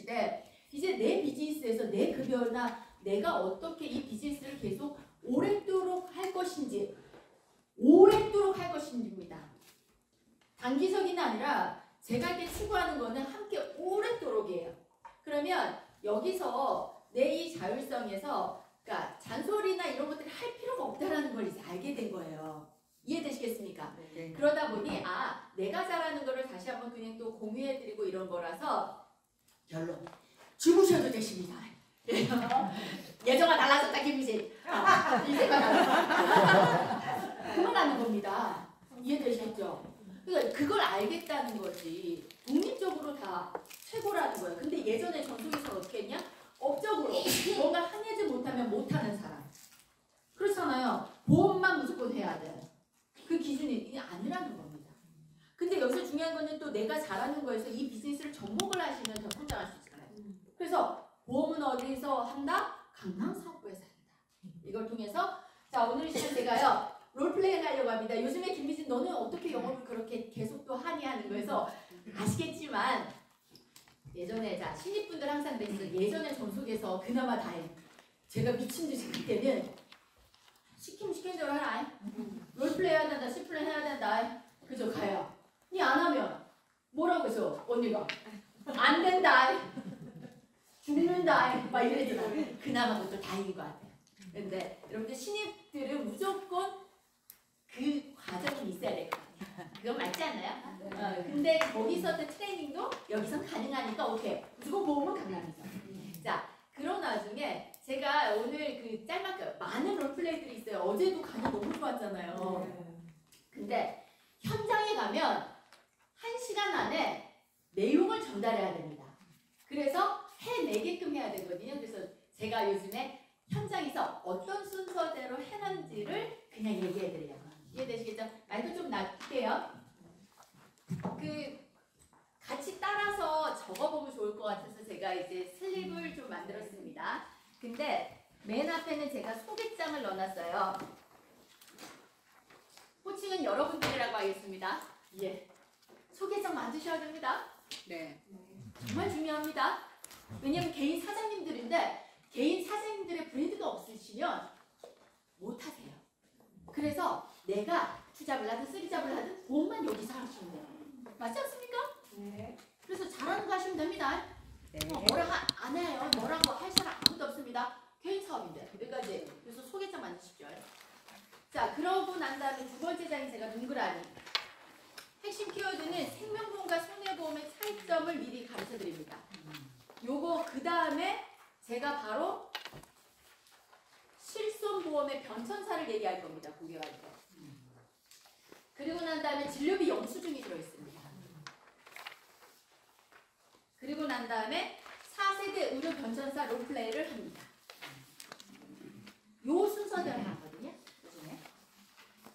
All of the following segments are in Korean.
것인데 이제 내 비즈니스에서 내 급여나 내가 어떻게 이 비즈니스를 계속 오랫도록 할 것인지 오랫도록입니다. 단기적이 아니라 제가 이렇게 추구하는 거는 함께 오랫도록이에요. 그러면 여기서 내 이 자율성에서 그러니까 잔소리나 이런 것들을 할 필요가 없다라는 걸 이제 알게 된 거예요. 이해되시겠습니까? 네. 그러다 보니 내가 잘하는 거를 다시 한번 그냥 또 공유해드리고 이런 거라서 결론 주무셔도 되십니다. 예정아 달라졌다 김미진. 이제가 달라졌다. 그만하는 겁니다. 이해되시겠죠? 그러니까 그걸 알겠다는 거지. 독립적으로 다 최고라는 거예요. 근데 예전에 전속에서 어떻게 했냐? 업적으로 뭔가 하지 못하면 못하는 사람. 그렇잖아요. 보험만 무조건 해야 돼. 그 기준이 아니라는 겁니다. 근데 여기서 중요한 거는 또 내가 잘하는 거에서 이 비즈니스를 접목을 하시면 더 성장할 수 있잖아요. 그래서 보험은 어디서 한다? 강남사업부에서 한다. 이걸 통해서 자 오늘 시간 제가요 롤플레이 하려고 합니다. 요즘에 김미진 너는 어떻게 영어를 그렇게 계속 또 하니 하는 거에서 아시겠지만 예전에 자 신입분들 항상 그랬어요. 예전에 전속에서 그나마 다행. 제가 미친 듯이 그때는 시키면 시키는 대로 하라. 롤플레이 해야 된다. 시플레이 해야 된다. 그죠 가요. 니 안 하면 뭐라고 해서 언니가 안 된다. 죽는다. 막 이랬잖아. 그나마 그것도 다행인 것 같아요. 근데 여러분들 신입들은 무조건 그 과정이 있어야 될 것 같아요. 그건 맞지 않나요? 근데 거기서 트레이닝도 여기서 가능하니까 오케이. 무조건 보험은 강남이죠. 자, 그런 와중에 제가 오늘 그 짤막하게 많은 롤플레이들이 있어요. 어제도 간이 너무 좋았잖아요. 근데 현장에 가면 1시간 안에 내용을 전달해야 됩니다. 그래서 해내게끔 해야 되거든요. 그래서 제가 요즘에 현장에서 어떤 순서대로 해놨는지를 그냥 얘기해드리려고. 이해되시겠죠? 마이크 좀 놔둘게요. 같이 따라서 적어보면 좋을 것 같아서 제가 이제 슬립을 좀 만들었습니다. 근데 맨 앞에는 제가 소개장을 넣어놨어요. 호칭은 여러분들이라고 하겠습니다. 예. 소개장 만드셔야 됩니다. 네. 정말 중요합니다. 왜냐면 개인 사장님들인데 개인 사장님들의 브랜드가 없으시면 못하세요. 그래서 내가 투잡을 하든 쓰리잡을 하든 돈만 여기서 하시면 돼요. 맞지 않습니까? 네. 그래서 잘하는 거 하시면 됩니다. 네. 뭐라 안 해요. 뭐라고 할 사람 아무도 없습니다. 개인 사업인데 여기까지. 그래서 소개장 만드십시오. 자, 그러고 난 다음에 두 번째 장이 제가 동그라미. 핵심 키워드는 생명보험과 손해보험의 차이점을 미리 가르쳐드립니다. 요거 그 다음에 제가 바로 실손보험의 변천사를 얘기할 겁니다. 공개할 때. 그리고 난 다음에 진료비 영수증이 들어있습니다. 그리고 난 다음에 4세대 의료 변천사 롤플레이를 합니다. 요 순서대로 하거든요. 요즘에.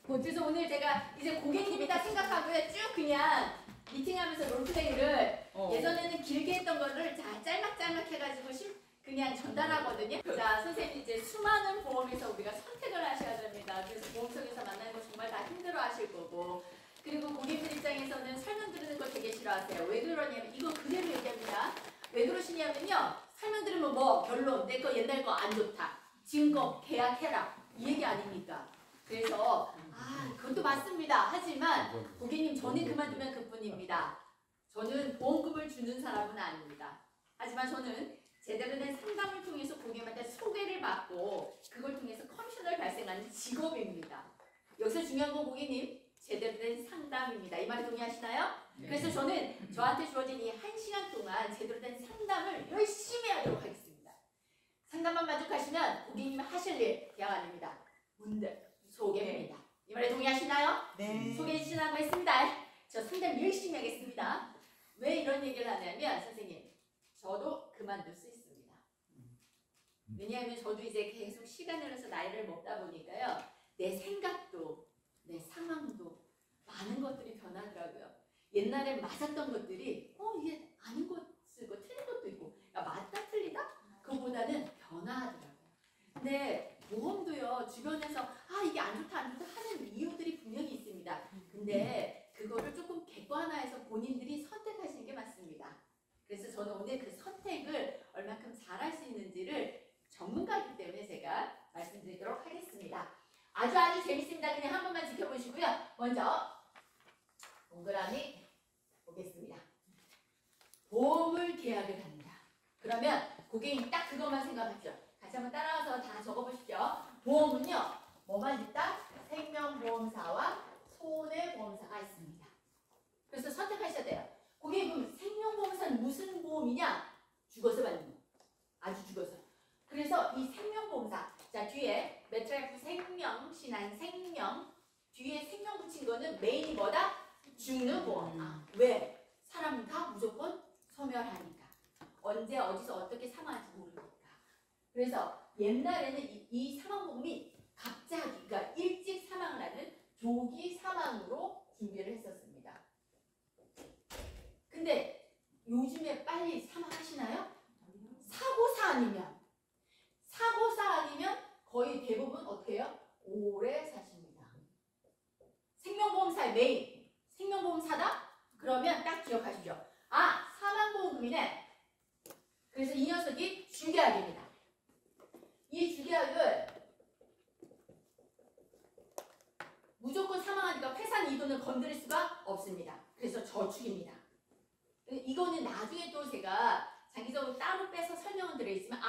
그래서 오늘 제가 이제 고객님이다 생각하고요. 쭉 그냥 미팅하면서 롤플레이를 예전에는 길게 했던 거를 짤막짤막 해가지고 그냥 전달하거든요. 자, 선생님 이제 수많은 보험에서 우리가 선택을 하셔야 됩니다. 그래서 보험속에서 만나는 거 정말 다 힘들어 하실 거고 그리고 고객들 입장에서는 설명 들으는 거 되게 싫어하세요. 왜 그러냐면 이거 그대로 얘기합니다. 왜 그러시냐면요. 설명 들으면 뭐 결론 내 거 옛날 거 안 좋다. 지금 거 계약해라. 이 얘기 아닙니까? 그래서 그것도 맞습니다. 하지만 고객님 저는 그만두면 그뿐입니다. 저는 보험금을 주는 사람은 아닙니다. 하지만 저는 제대로 된 상담을 통해서 고객님한테 소개를 받고 그걸 통해서 커미션을 발생하는 직업입니다. 여기서 중요한 건 고객님 제대로 된 상담입니다. 이 말에 동의하시나요? 네. 그래서 저는 저한테 주어진 이 1시간 동안 제대로 된 상담을 열심히 하도록 하겠습니다. 상담만 만족하시면 고객님 하실 일 그냥 아닙니다. 문제 소개입니다. 이 말에 동의하시나요? 네. 소개해 주시라고 했습니다. 저 상담 열심히 하겠습니다. 왜 이런 얘기를 하냐면 선생님 저도 그만둘 수 있습니다. 왜냐하면 저도 이제 계속 시간을 흘러서 나이를 먹다 보니까요. 내 생각도 내 상황도 많은 것들이 변하더라고요. 옛날에 맞았던 것들이 이게 아닌 것 쓰고 틀린 것도 있고 맞다 틀리다? 그거보다는 변화하더라고요. 근데 보험도요. 주변에서 이게 안 좋다 안 좋다 하는 이유들이 분명히 있습니다. 근데 그거를 조금 객관화해서 본인들이 선택하시는 게 맞습니다. 그래서 저는 오늘 그 선택을 계약을 합니다. 그러면 고객님 딱 그것만 생각하십시오. 같이 한번 따라와서 다 적어보십시오. 보험은요. 뭐만 있다? 생명보험사와 손해보험사가 있습니다. 그래서 선택하셔야 돼요. 고객님 그럼 생명보험사는 무슨 보험이냐? 죽어서 받는 거. 아주 죽어서. 그래서 이 생명보험사. 자 뒤에 메트라이프 생명, 신한 생명. 뒤에 생명 붙인 거는 메인이 뭐다? 죽는 보험. 아, 왜? 사람은 다 무조건 소멸하니까. 언제 어디서 어떻게 사망할지 모르니까. 그래서 옛날에는 이 사망보험이 갑자기 그러니까 일찍 사망을 하는 조기 사망으로 준비를 했었습니다. 근데 요즘에 빨리 사망하시나요? 사고사 아니면 거의 대부분 어떻게 해요? 오래 사십니다. 생명보험사의 메인 생명보험사다? 그러면 딱 기억하십시오. 아, 사망보험금이네. 그래서 이 녀석이 주계약입니다. 이 주계약을 무조건 사망하니까 회사는 이 돈을 건드릴 수가 없습니다. 그래서 저축입니다. 이거는 나중에 또 제가 장기적으로 따로 빼서 설명을 드리겠지만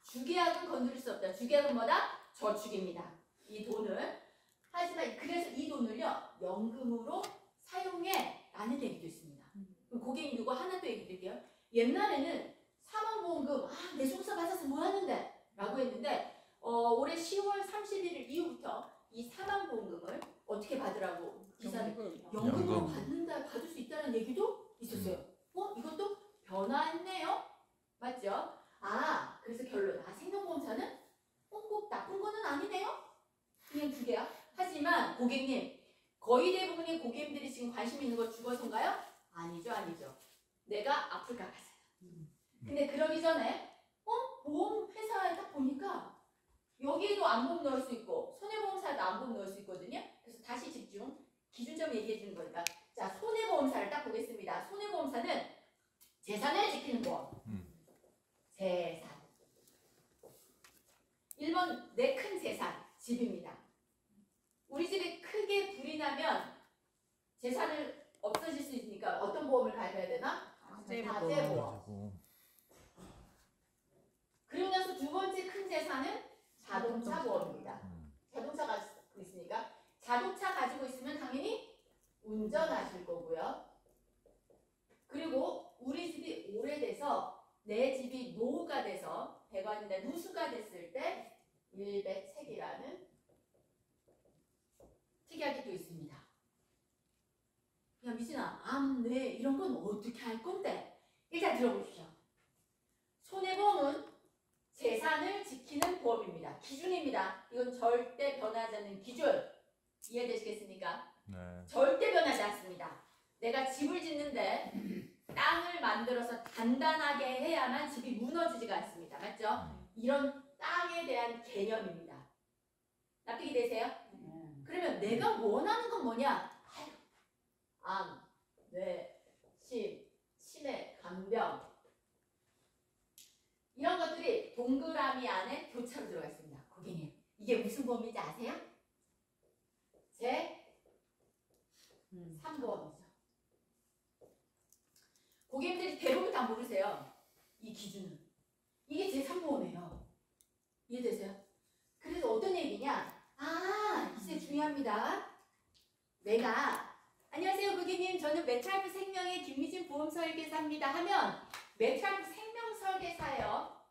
주계약은 건드릴 수 없다. 주계약은 뭐다? 저축입니다. 이 돈을. 하지만 그래서 이 돈을요. 연금으로 사용해 라는 얘기도 있습니다. 그럼 고객님 이거 하나 또 얘기 드릴게요. 옛날에는 사망보험금 내 속사 받아서 뭐 하는데? 라고 했는데 올해 10월 31일 이후부터 이 사망보험금을 어떻게 받으라고 기사를 연금으로 받을 수 있다는 얘기도 있었어요. 이것도 변화했네요. 맞죠? 그래서 결론. 생명보험사는 꼭 나쁜 거는 아니네요. 그냥 두 개야. 하지만 고객님 거의 대부분의 고객님들이 지금 관심 있는 거 죽어서인가요? 아니죠. 내가 아플까 봐서요. 근데 그러기 전에 보험 회사에 딱 보니까 여기에도 안보험 넣을 수 있고 손해보험사에도 안보험 넣을 수 있거든요. 그래서 다시 집중. 기준점 얘기해 주는 거니까. 자, 손해보험사를 딱 보겠습니다. 손해보험사는 재산을 지키는 보험. 재산. 1번 내 큰 재산, 집입니다. 우리 집에 크게 불이 나면 재산을 없어질 수 있으니까 어떤 보험을 가입해야 되나? 화재보험. 그리고 나서 두 번째 큰 재산은 자동차 보험입니다. 자동차가 있으니까 자동차 가지고 있으면 당연히 운전하실 거고요. 그리고 우리 집이 오래돼서 내 집이 노후가 돼서 배관이나 누수가 됐을 때 일배책이라는 특약이 또 있습니다. 야 미진아, 암, 뇌 이런 건 어떻게 할 건데? 일단 들어보십시오. 손해보험은 재산을 지키는 보험입니다. 기준입니다. 이건 절대 변하지 않는 기준. 이해되시겠습니까? 네. 절대 변하지 않습니다. 내가 집을 짓는데 땅을 만들어서 단단하게 해야만 집이 무너지지가 않습니다. 맞죠? 이런 땅에 대한 개념입니다. 납득이 되세요? 그러면 내가 원하는 건 뭐냐? 암, 뇌, 심, 치매, 간병 이런 것들이 동그라미 안에 교차로 들어가 있습니다. 고객님, 이게 무슨 보험인지 아세요? 제3보험이죠. 고객님들이 대부분 다 모르세요. 이 기준은. 이게 제3보험이에요. 이해되세요? 그래서 어떤 얘기냐? 이제 중요합니다. 내가 안녕하세요 고객님, 저는 메트라이프 생명의 김미진 보험설계사입니다 하면 메트라이프 생명설계사예요.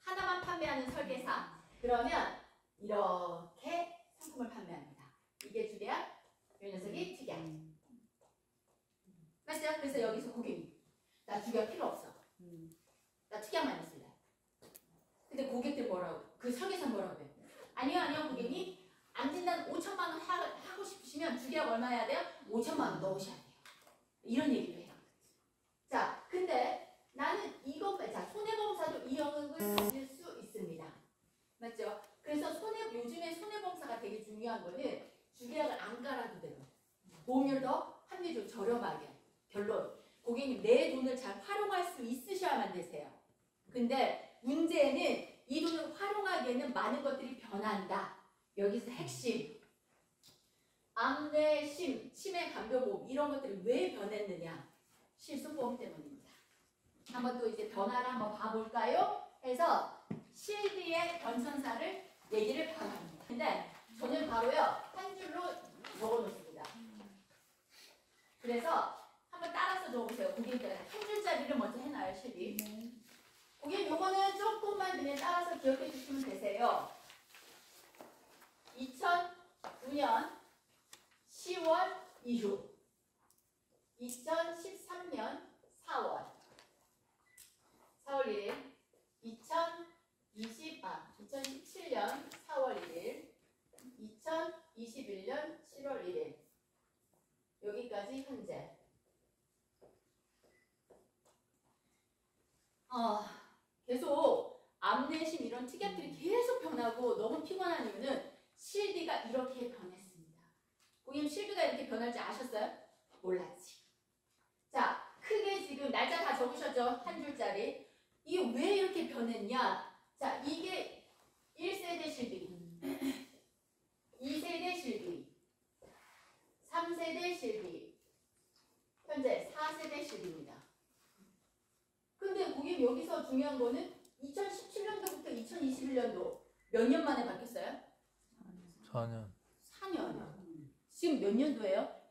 하나만 판매하는 설계사. 그러면 이렇게 상품을 판매합니다. 이게 주계약, 이 녀석이 특약. 맞죠? 그래서 여기서 고객님, 나 주계약 필요 없어. 나 특약만 있을래. 근데 고객들 뭐라고? 그 설계사 뭐라고 해요? 아니요 고객님, 암진단 5천만 원 하고 싶으시면 주계약 얼마 해야 돼요? 5천만 원 넣으셔야 돼요. 이런 얘기를 해요. 자, 근데 나는 자, 손해보험사도 이 영역을 가질 수 있습니다. 맞죠? 그래서 요즘에 손해보험사가 되게 중요한 거는 주계약을 안 깔아도 돼요. 보험료를 더 합리적으로 저렴하게. 결론, 고객님 내 돈을 잘 활용할 수 있으셔야만 되세요. 근데 문제는 이 돈을 활용하기에는 많은 것들이 변한다. 여기서 핵심, 암, 뇌, 심, 치매, 간병보험 이런 것들이 왜 변했느냐? 실손보험 때문입니다. 한번 또 이제 변화를 한번 봐볼까요? 해서 실비의 변천사를 얘기를 바랍니다. 근데 저는 바로요 한 줄로 적어놓습니다. 그래서 한번 따라서 적어보세요. 고객들 한 줄짜리를 먼저 해놔요. 실비. 고객 요거는 조금만 그냥 따라서 기억해 주시면 되세요. 2009년 10월 이후 2013년 4월 1일 2017년 4월 1일 2021년 7월 1일 여기까지 현재. 계속 암내심 이런 특약들이 계속 변하고 너무 피곤한 이유는 실비가 이렇게 변했습니다. 고객님 실비가 이렇게 변할 줄 아셨어요? 몰랐지. 자, 크게 지금 날짜 다 적으셨죠? 한 줄짜리. 이게 왜 이렇게 변했냐? 자, 이게 1세대 실비, 2세대 실비, 3세대 실비, 현재 4세대 실비입니다. 근데 고객님 여기서 중요한 거는 2017년도부터 2021년도 몇 년 만에 바뀌었어요? 4년. 4년. 지금 몇 년도예요?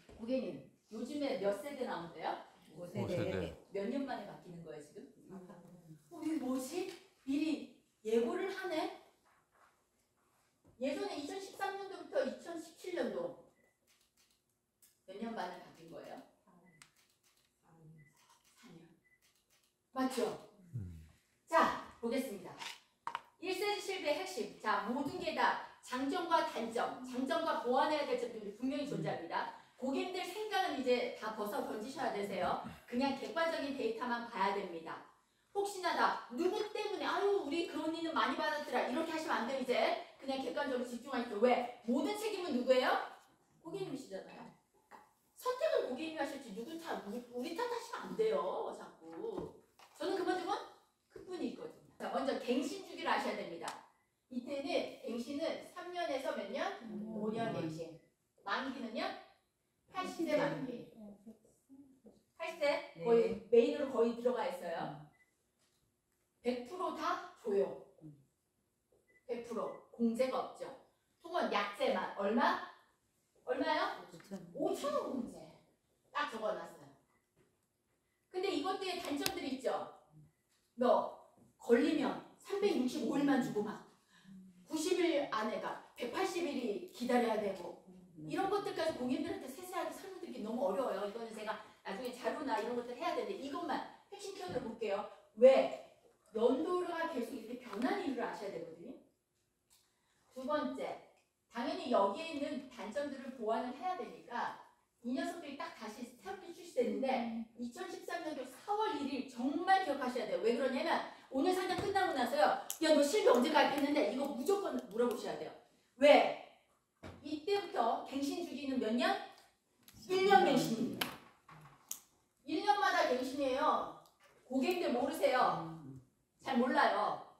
고객님 요즘에 몇 세대 나온대요? 5세대. 몇 년 만에 바뀌는 거예요 지금? 이게 뭐지? 미리 예고를 하네? 예전에 2013년도부터 2017년도 몇 년 만에 바뀐 거예요? 4년. 맞죠? 자, 보겠습니다. 1세대 실비의 핵심. 자, 모든 게 다 장점과 단점, 장점과 보완해야 될 점들이 분명히 존재합니다. 고객님들 생각은 이제 다 벗어 던지셔야 되세요. 그냥 객관적인 데이터만 봐야 됩니다. 혹시나 다 누구 때문에 아유 우리 그 언니는 많이 받았더라 이렇게 하시면 안 돼요. 이제 그냥 객관적으로 집중하십시오. 왜? 모든 책임은 누구예요? 고객님이시잖아요. 선택은 고객님이 하실지 누구 탓, 우리 탓하시면 안 돼요. 자꾸. 저는 그만두면 그뿐이 있거든요. 자, 먼저 갱신 주기를 아셔야 됩니다. 이때는 갱신은 3년에서 몇 년? 5년 갱신. 만기는요? 80세 만기. 80세 거의 메인으로 거의 들어가 있어요. 100% 다 조용. 100% 공제가 없죠. 통원 약제만 얼마? 얼마요? 5,000원 공제. 딱 적어놨어요. 근데 이것도의 단점들이 있죠. 너 걸리면 365일만 주고 막 90일 안에가 180일이 기다려야 되고 이런 것들까지 고객님들한테 세세하게 설명드리기 너무 어려워요. 이거는 제가 나중에 자료나 이런 것들 해야 되는데 이것만 핵심 키워드 볼게요. 왜? 연도가 계속 이렇게 변하는 이유를 아셔야 되거든요. 두 번째, 당연히 여기에 있는 단점들을 보완을 해야 되니까 이 녀석들이 딱 다시 새롭게 출시됐는데 2013년도 4월 1일 정말 기억하셔야 돼요. 왜 그러냐면 오늘 상담 끝나고 나서요. 야, 너 실비 언제 가입했는데 이거 무조건 물어보셔야 돼요. 왜? 이때부터 갱신 주기는 몇 년? 1년 갱신입니다. 1년마다 갱신이에요. 고객님들 모르세요. 잘 몰라요.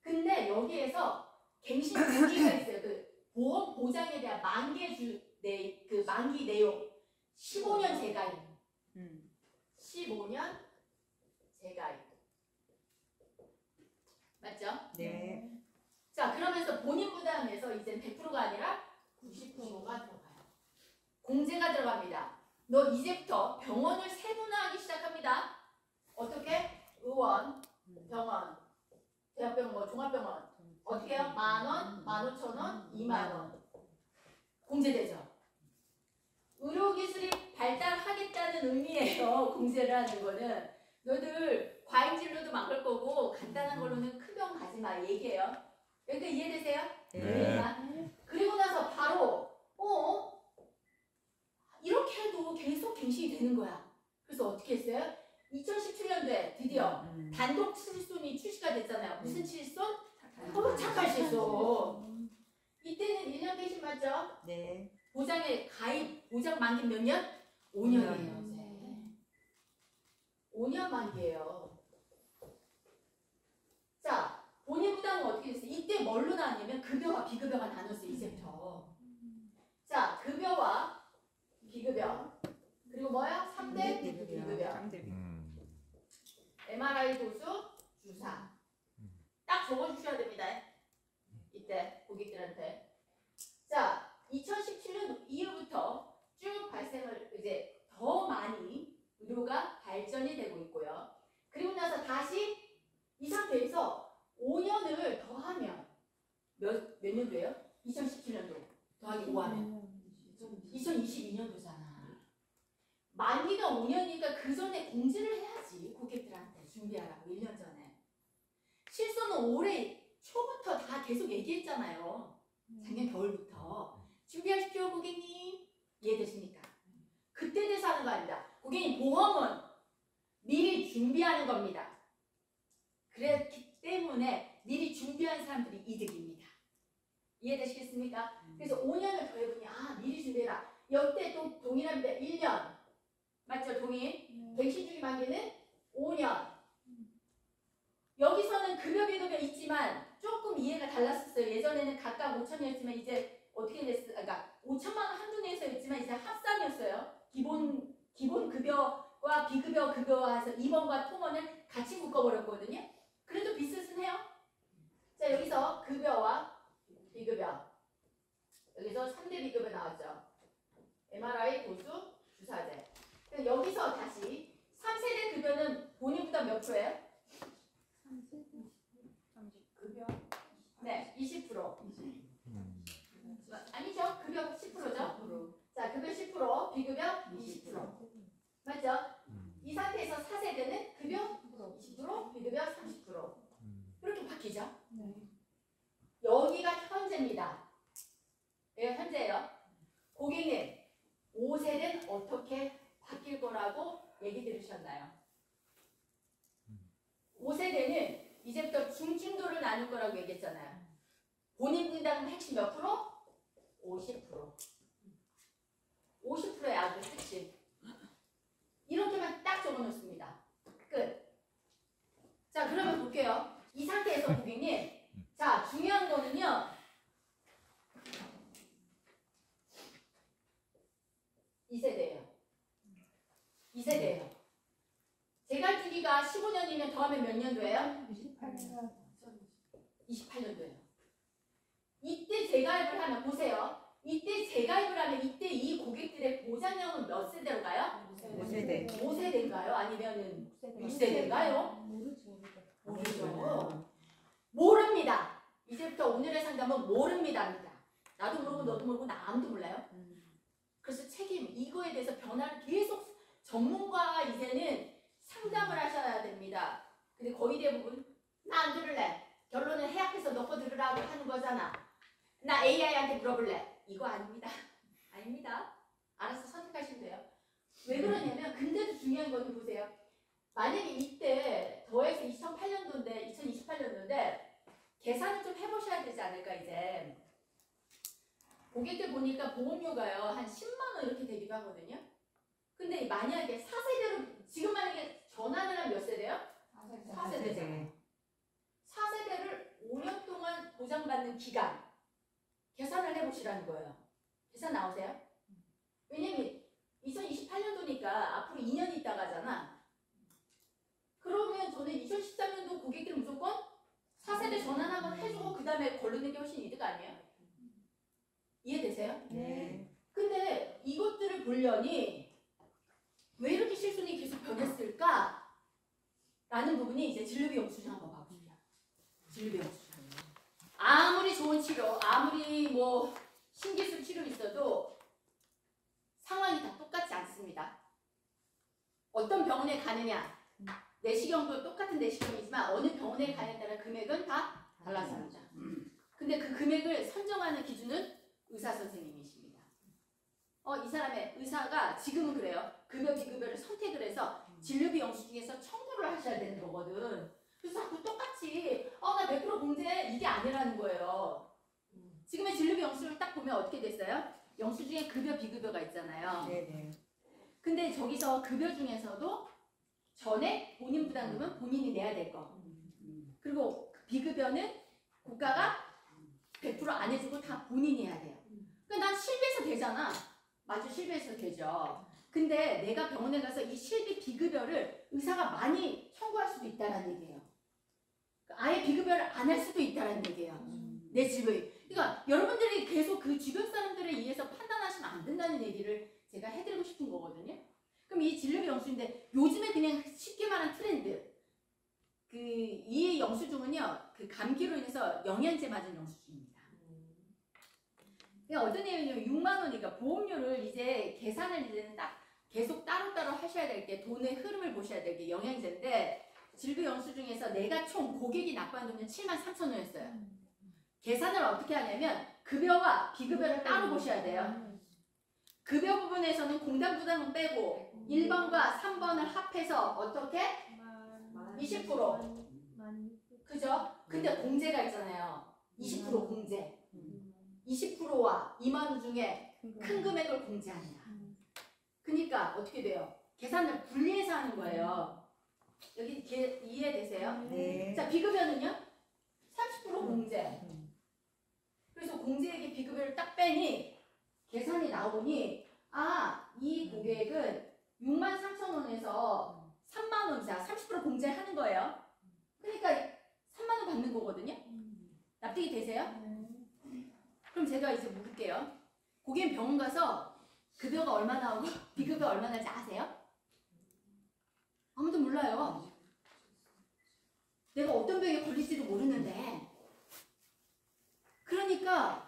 근데 여기에서 갱신 주기가 있어요. 그 보험 보장에 대한 그 만기 내용 15년 재가입. 15년 재가입. 맞죠? 네. 자, 그러면서 본인 부담에서 이제 100%가 아니라 90%가 들어가요. 공제가 들어갑니다. 너 이제부터 병원을 세분화하기 시작합니다. 어떻게? 의원, 병원, 대학병원, 뭐 종합병원 어떻게 해요? 10,000원, 15,000원, 20,000원 공제되죠. 의료기술이 발달하겠다는 의미예요. 공제를 하는 거는. 너들 과잉진료도 막을 거고 간단한 걸로는 큰 병 가지 마 얘기해요. 여기까지 이해되세요? 네. 그리고 나서 바로 이렇게 해도 계속 갱신이 되는 거야. 그래서 어떻게 했어요? 2017년도에 드디어 단독 칠손이 출시가 됐잖아요. 무슨 칠손? 착할 칠손. 이때는 1년 갱신 맞죠? 네. 보장에 가입, 보장 만기 몇 년? 5년이에요. 이제. 5년 만기예요. 자, 본인 부담은 어떻게 됐어요? 이때 뭘로 나왔냐면 급여와 비급여가 나눴어요. 이제부터. 자, 급여와 비급여. 그리고 뭐야? 3대 3대 비급여. MRI 도수 주사. 딱 적어주셔야 됩니다. 이때 고객들한테. 자, 2017년 이후부터 쭉 발생을 이제 더 많이 의료가 발전이 되고 있고요. 그리고 나서 다시 이 상태에서 5년을 더하면 몇 년도예요? 2017년도 더하기 5하면 2022년도잖아. 만기가 5년이니까 그 전에 공지를 해야지. 고객들한테 준비하라고 1년 전에. 실손은 올해 초부터 다 계속 얘기했잖아요. 작년 겨울부터. 준비하십시오 고객님. 이해되십니까? 그때 돼서 하는 거 아닙니다. 고객님 보험은 미리 준비하는 겁니다. 그렇기 때문에 미리 준비한 사람들이 이득입니다. 이해되시겠습니까? 그래서 5년을 더해보니 미리 준비해라. 역대 또 동일합니다. 1년. 맞죠? 동일. 백신 주기 만기는 5년. 여기서는 급여 비급여 있지만 조금 이해가 달랐었어요. 예전에는 각각 5천이었지만 이제 어떻게 됐어요? 그러니까 5천만 원 한두 내에서였지만 이제 합산이었어요. 기본 급여와 비급여 급여와서 입원과 통원을 같이 묶어버렸거든요. 그래도 비슷해요. 자, 여기서 급여와 비급여. 여기서 3대 비급여 나왔죠. MRI, 도수, 주사제. 여기서 다시 3세대 급여는 본인 부담 몇 프로예요? 급여 네, 20%. 아니죠? 급여 10%죠? 자, 급여 10%, 비급여 20%. 맞죠? 이 상태에서 4세대는 급여 20%, 비급여 30%. 이렇게 바뀌죠? 여기가 현재입니다. 여기가 현재예요. 고객님, 5세대는 어떻게 바뀔 거라고 얘기 들으셨나요? 5세대는 이제부터 중증도를 나눌 거라고 얘기했잖아요. 본인 분담은 핵심 몇 프로? 50%. 50%의 아주 핵심. 이렇게만 딱 적어놓습니다. 끝. 자, 그러면 볼게요. 이 상태에서 고객님, 자, 중요한 거는요. 2세대예요. 2세대예요. 재갈주기가 15년이면 더하면 몇 년도예요? 28년도예요. 이때 재가입을 하면 보세요. 이때 재가입을 하면 이때 이 고객들의 보장형은 몇 세대로 가요? 5세대. 5세대인가요? 아니면 6세대인가요? 모르죠. 모릅니다. 이제부터 오늘의 상담은 모릅니다입니다. 나도 모르고 너도 모르고 남도 몰라요. 그래서 책임, 이거에 대해서 변화를 계속 전문가 이제는 상담을 하셔야 됩니다. 근데 거의 대부분 나 안 들을래. 결론은 해약해서 너 거 들으라고 하는 거잖아. 나 AI한테 물어볼래. 이거 아닙니다. 아닙니다. 알아서 선택하시면 돼요. 왜 그러냐면 근데도 중요한 거는 보세요. 만약에 이때 더해서 2008년도인데 2028년도인데 계산을 좀 해보셔야 되지 않을까 이제. 고객들 보니까 보험료가요 한 10만 원 이렇게 되기도 하거든요. 근데 만약에 4세대로 지금 만약에 전환을 하면 몇 세대요? 4세대잖아요. 4세대를 5년 동안 보장받는 기간 계산을 해보시라는 거예요. 계산 나오세요? 왜냐면 2028년도니까 앞으로 2년이 있다가 하잖아. 그러면 저는 2013년도 고객들은 무조건 4세대 전환 한번 해주고 그 다음에 걸르는 게 훨씬 이득 아니에요? 이해되세요? 네. 근데 이것들을 보려니 왜 이렇게 실손이 계속 변했을까? 라는 부분이 이제 진료비 영수증 한번 봐봅시다. 진료비 영수증. 아무리 좋은 치료, 아무리 뭐 신기술 치료 있어도 상황이 다 똑같지 않습니다. 어떤 병원에 가느냐, 내시경도 똑같은 내시경이지만 어느 병원에 가느냐에 따라 금액은 다 달라집니다. 근데 그 금액을 선정하는 기준은 의사 선생님이십니다. 이 사람의 의사가 지금은 그래요. 급여 비급여를 선택을 해서 진료비 영수증에서 청구를 하셔야 되는 거거든. 그래서 자꾸 똑같이 나 100% 공제 이게 아니라는 거예요. 지금의 진료비 영수증을 딱 보면 어떻게 됐어요? 영수증에 급여 비급여가 있잖아요. 네네. 근데 저기서 급여 중에서도 전에 본인 부담금은 본인이 내야 될 거. 그리고 비급여는 국가가 100% 안 해주고 다 본인이 해야 돼요. 그러니까 난 실비해서 되잖아. 맞죠? 실비해서 되죠. 근데 내가 병원에 가서 이 실비 비급여를 의사가 많이 청구할 수도 있다는 얘기예요. 아예 비급여를 안 할 수도 있다는 얘기예요. 내 집의. 그러니까 여러분들이 계속 그 주변 사람들에 의해서 판단하시면 안 된다는 얘기를 제가 해드리고 싶은 거거든요. 그럼 이 진료비 영수인데 요즘에 그냥 쉽게 말한 트렌드. 이 영수증은요, 그 감기로 인해서 영양제 맞은 영수증입니다. 어떤 내용이냐면 6만 원이니까 보험료를 이제 계산을 이제는 딱 계속 따로따로 하셔야 될 게 돈의 흐름을 보셔야 될 게 영양제인데 진료 영수증에서 내가 총 고객이 납부한 돈은 7만 3천 원이었어요. 계산을 어떻게 하냐면 급여와 비급여를 따로 보셔야 돼요. 급여 부분에서는 공단 부담은 빼고 1번과 3번을 합해서 어떻게? 20%. 그죠? 근데 공제가 있잖아요. 20% 공제. 20%와 2만 원 중에 큰 금액을 공제합니다. 그러니까 어떻게 돼요? 계산을 분리해서 하는 거예요. 여기 이해되세요? 네. 자, 비급여는요? 30% 공제. 그래서 공제액의 비급여를 딱 빼니 계산이 나오니 이 고객은 6만 3천 원에서 3만 원 이상 30% 공제하는 거예요. 그러니까 3만 원 받는 거거든요. 납득이 되세요? 그럼 제가 이제 물을게요. 고객님 병원 가서 급여가 얼마 나오고 비급여 얼마 나지 아세요? 아무도 몰라요. 내가 어떤 병에 걸릴지도 모르는데. 그러니까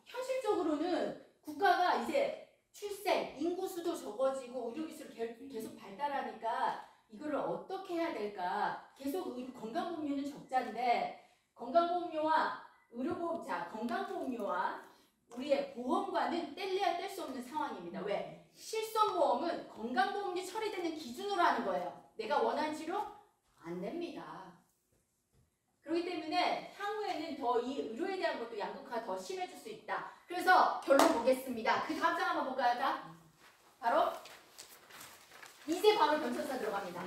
현실적으로는 국가가 이제 출생, 인구수도 적어지고 의료기술이 계속 발달하니까 이거를 어떻게 해야 될까? 계속 건강보험료는 적자인데 건강보험료와 건강보험료와 우리의 보험과는 뗄래야 뗄 수 없는 상황입니다. 왜? 실손보험은 건강보험료 처리되는 기준으로 하는 거예요. 내가 원하는 치료? 안 됩니다. 그렇기 때문에 향후에는 더 이 의료에 대한 것도 양극화가 더 심해질 수 있다. 그래서 결론 보겠습니다. 그 다음 장 한번 볼까요? 다? 바로 이제 바로 변천사 들어갑니다.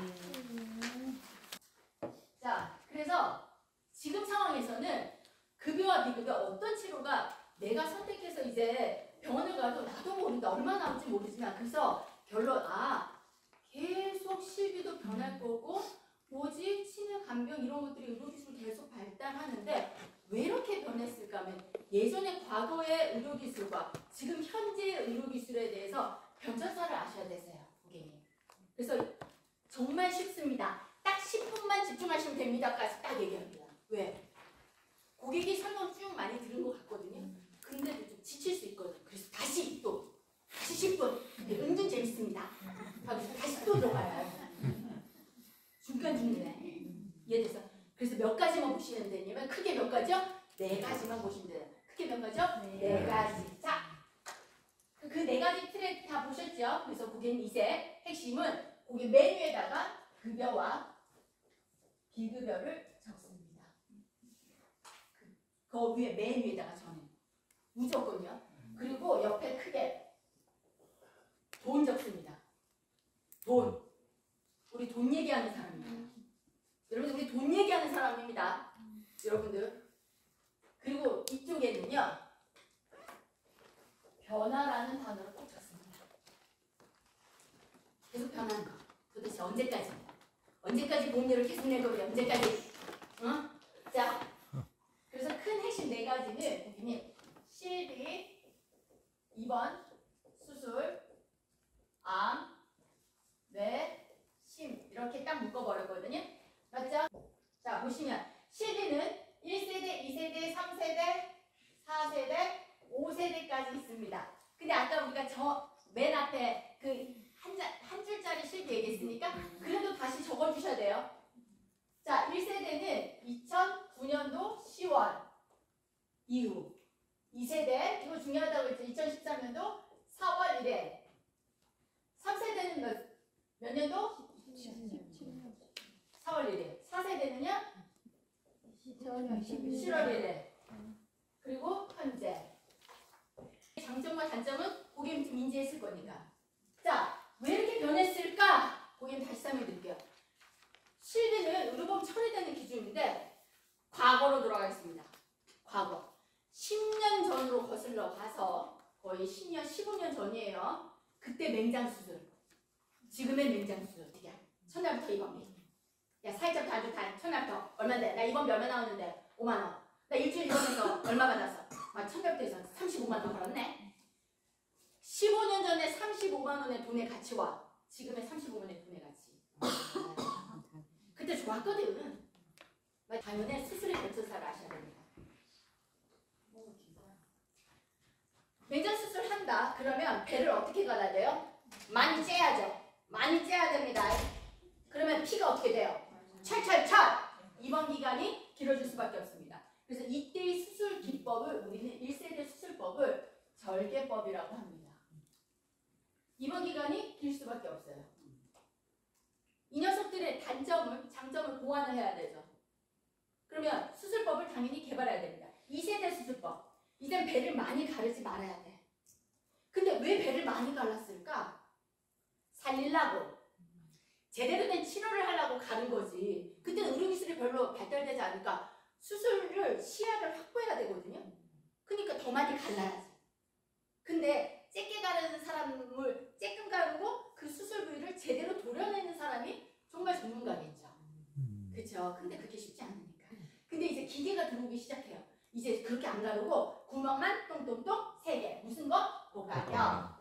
자, 그래서 지금 상황에서는 급여와 비급여 어떤 치료가 내가 선택해서 이제 병원을 가도 나도 모른다. 얼마 나올지 모르지만 그래서 결론 계속 실비도 변할 거고 뭐지? 치매, 간병 이런 것들이 의료기술이 계속 발달하는데 왜 이렇게 변했을까 하면 예전에 과거의 의료기술과 지금 현재의 의료기술에 대해서 변천사를 아셔야 되세요. 고객님. 그래서 정말 쉽습니다. 딱 10분만 집중하시면 됩니다까지 딱 얘기합니다. 왜? 고객이 설명 쭉 많이 들은 것 같거든요. 근데도 좀 지칠 수 있거든요. 그래서 다시 10분. 은근 재밌습니다. 다시 또 들어가요. 중간중간에. 이해돼서? 그래서 몇 가지만 보시면 되냐면 크게 몇 가지요? 4가지만 보시면 돼요. 크게 몇 가지요? 4가지. 자, 그 4가지 트랙 다 보셨죠? 그래서 고객님 이제 핵심은 고객 메뉴에다가 급여와 비급여를 적습니다. 그 위에 메뉴에다가 저는 무조건요. 그리고 옆에 크게 돈 적습니다. 돈. 우리 돈 얘기하는 사람입니다. 여러분 우리 돈 얘기하는 사람입니다. 여러분들. 그리고 이쪽에는요. 변화라는 단어를 꼭 적습니다. 계속 변하는 거. 도대체 언제까지? 언제까지 보험료를 계속 낼 거예요? 언제까지? 어? 자, 그래서 큰 핵심 4가지는 고객님 실비, 2번 수술, 암, 뇌, 심 이렇게 딱 묶어버렸거든요. 맞죠? 자 보시면 실비는 1세대, 2세대, 3세대, 4세대, 5세대까지 있습니다. 근데 아까 우리가 저 맨 앞에 그 한 줄짜리 실비 얘기했으니까 그래도 다시 적어주셔야 돼요. 자 1세대는 2009년도 10월 이후 2세대 이거 중요하다고 했죠. 2013년도 4월 1일 3세대는 몇 년도? 4월 1일 4세대는요? 7월 1일 그리고 현재 장점과 단점은 고객님 좀 인지했을 거니까 자 왜 이렇게 변했을까? 고객님 다시 설명드릴게요. 실비는 의료보험 처리되는 기준인데 과거로 돌아가겠습니다. 과거 10년 전으로 거슬러 가서 거의 10년, 15년 전이에요. 그때 맹장 수술. 지금의 맹장 수술 어떻게 해? 첫날부터 입원비. 야 사회적 다주 다 첫날부터 얼마인데? 나 입원비 얼마 나오는데? 5만 원. 나 일주일 입원해서 얼마 받았어? 아 천명대에서 35만 원 벌었네. 15년 전에 35만 원의 돈의 가치와 지금의 35만 원의 돈의 가치. 그때 좋았거든. 당연히 수술의 결정사를 아셔야 됩니다. 맹장 수술 한다. 그러면 배를 어떻게 갈아야 돼요? 많이 째야죠. 많이 째야 됩니다. 그러면 피가 어떻게 돼요? 철철철! 입원 기간이 길어질 수밖에 없습니다. 그래서 이때의 수술 기법을 우리는 1세대 수술법을 절개법이라고 합니다. 입원 기간이 길 수밖에 없어요. 이 녀석들의 장점을 보완을 해야 되죠. 그러면 수술법을 당연히 개발해야 됩니다. 2세대 수술법. 이젠 배를 많이 가르지 말아야 돼. 근데 왜 배를 많이 갈랐을까? 살리려고. 제대로 된 치료를 하려고 가는 거지. 그때는 의료기술이 별로 발달되지 않으니까 수술을 시야를 확보해야 되거든요. 그러니까 더 많이 갈라야지. 근데 쬐게 가르는 사람을 쬐끔 가르고 그 수술 부위를 제대로 도려내는 사람이 정말 전문가겠죠. 그렇죠. 근데 그게 쉽지 않으니까. 근데 이제 기계가 들어오기 시작해요. 이제 그렇게 안 가르고 구멍만 똥똥똥 3개. 무슨 거? 고가격.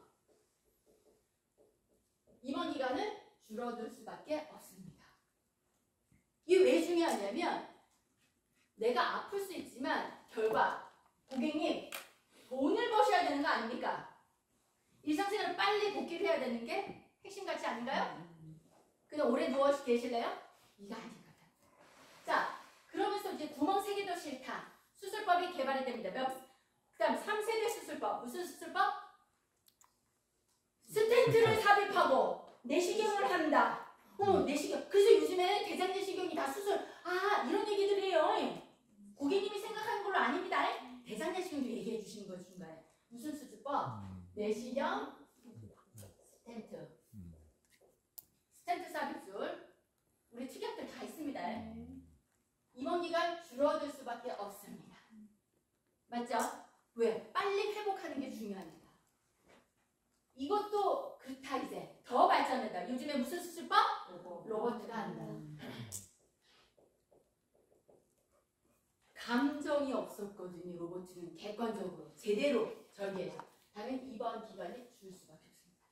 입원 기간은 줄어들 수밖에 없습니다. 이게 왜 중요하냐면 내가 아플 수 있지만 결과 고객님 돈을 버셔야 되는 거 아닙니까? 일상생활을 빨리 복귀를 해야 되는 게 핵심 가치 아닌가요? 그냥 오래 누워 계실래요? 이거 아닌 것 같아요. 자, 그러면서 이제 구멍 3개도 싫다. 수술법이 개발이 됩니다. 그 다음 3세대 수술법. 무슨 수술법? 스텐트를 삽입하고 내시경을 한다. 내시경. 그래서 요즘에 대장 내시경이 다 수술. 이런 얘기들이에요. 고객님이 생각하는 걸로 아닙니다. 대장 내시경도 얘기해 주시는 거예요. 중간에. 무슨 수술법? 내시경, 스텐트. 스텐트 삽입술. 우리 특약들 다 있습니다. 입원 기간 줄어들 수밖에 없습니다. 맞죠? 왜? 빨리 회복하는 게 중요합니다. 이것도 그렇다 이제. 더 발전한다. 요즘에 무슨 수술법? 로봇가 한다. 감정이 없었거든요. 로봇은 객관적으로 제대로 절개해서. 당연히 입원 기간이 줄 수밖에 없습니다.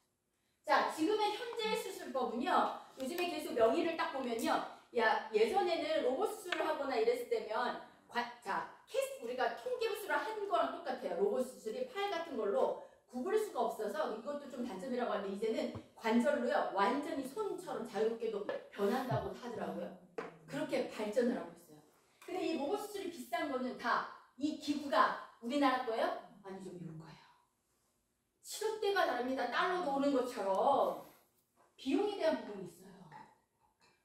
자, 지금의 현재 수술법은요. 요즘에 계속 명의를 딱 보면요. 예전에는 로봇 수술을 하거나 이랬을 때면 우리가 통기부술을 한 거랑 똑같아요. 로봇 수술이 팔 같은 걸로 구부릴 수가 없어서 이것도 좀 단점이라고 하는데 이제는 관절로요. 완전히 손처럼 자유롭게도 변한다고 하더라고요. 그렇게 발전을 하고 있어요. 근데 이 로봇 수술이 비싼 거는 다 이 기구가 우리나라 거예요? 아니죠. 미국 거예요. 치료대가 다릅니다. 달러도 오는 것처럼 비용에 대한 부분이 있어요.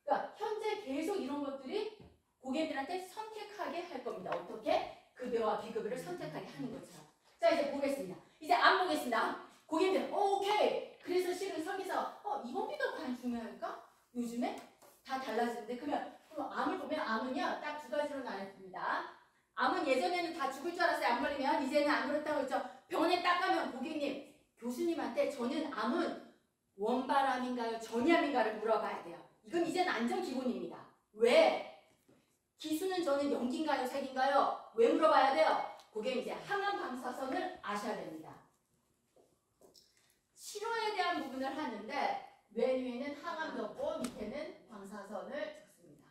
그러니까 현재 계속 이런 것들이 고객들한테 선택하게 할 겁니다. 어떻게? 급여와 비급여를 선택하게 하는 것처럼. 자, 이제 보겠습니다. 이제 안 보겠습니다. 고객들, 오케이. 그래서 실은 설계사, 입원비가 과연 중요할까? 요즘에 다 달라지는데 그럼 암을 보면 암은요, 딱 2가지로 나눠집니다. 암은 예전에는 다 죽을 줄 알았어요. 안 걸리면 이제는 안 그렇다고 했죠. 병원에 딱 가면 고객님, 교수님한테 저는 암은 원발암인가요? 전이암인가를 물어봐야 돼요. 이건 이제는 안전 기본입니다. 왜? 기수는 저는 연기인가요? 색인가요? 왜 물어봐야 돼요? 그게 이제 항암 방사선을 아셔야 됩니다. 치료에 대한 부분을 하는데 맨 위에는 항암 적고 밑에는 방사선을 적습니다.